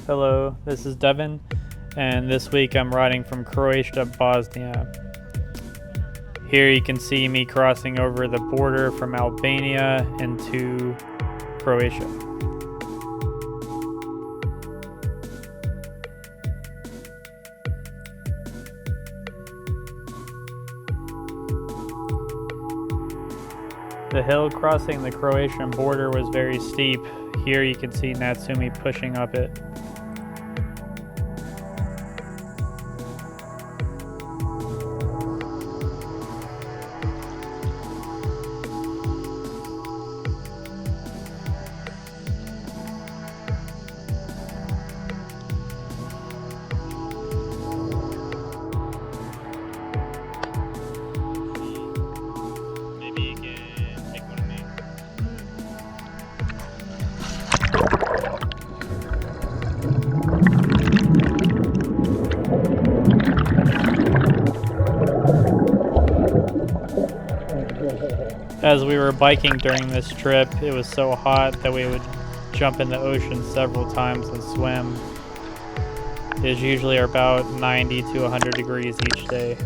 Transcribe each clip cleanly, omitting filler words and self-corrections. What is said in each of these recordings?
Hello, this is Devin, and this week I'm riding from Croatia to Bosnia. Here you can see me crossing over the border from Albania into Croatia. The hill crossing the Croatian border was very steep. Here you can see Natsumi pushing up it. As we were biking during this trip, it was so hot that we would jump in the ocean several times and swim. It is usually about 90 to 100 degrees each day.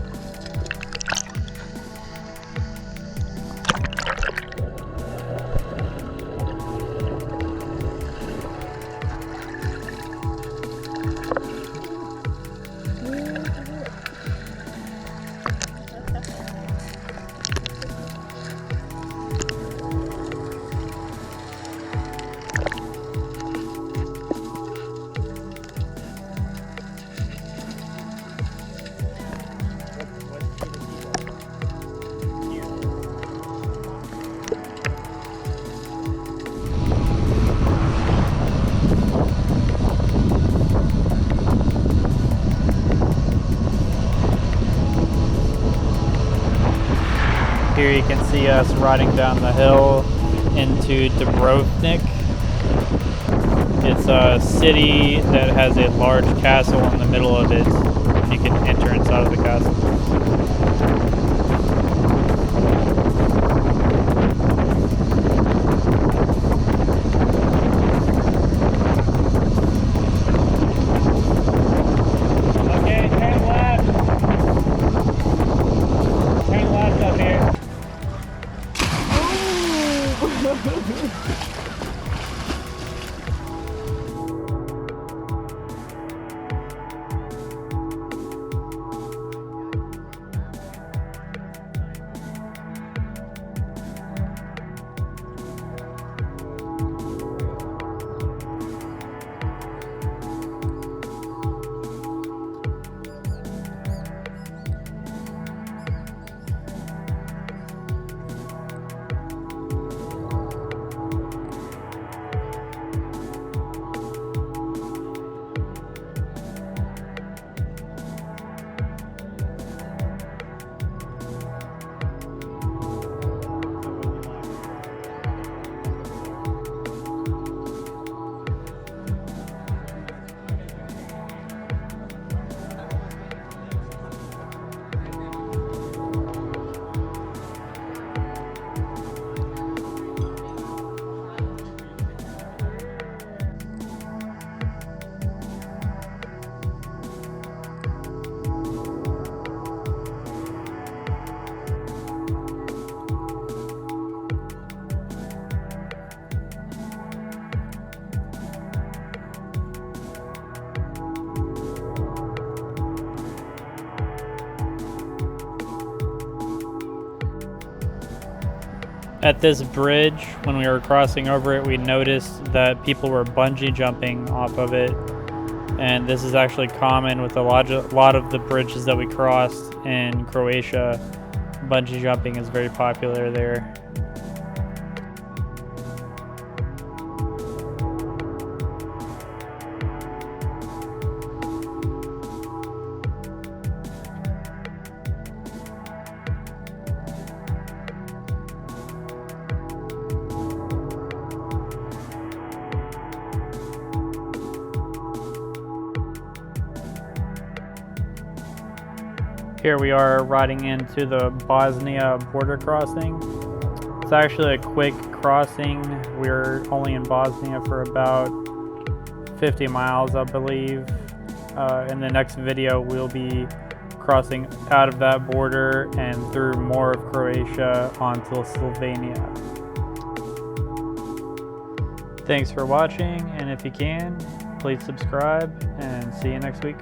Here you can see us riding down the hill into Dubrovnik. It's a city that has a large castle in the middle of it. You can enter inside of the castle. Okay, turn left. Turn left up here. At this bridge, when we were crossing over it, we noticed that people were bungee jumping off of it. And this is actually common with a lot of the bridges that we crossed in Croatia. Bungee jumping is very popular there. Here we are riding into the Bosnia border crossing. It's actually a quick crossing. We're only in Bosnia for about 50 miles, I believe. In the next video, we'll be crossing out of that border and through more of Croatia onto Slovenia. Thanks for watching, and if you can, please subscribe, and see you next week.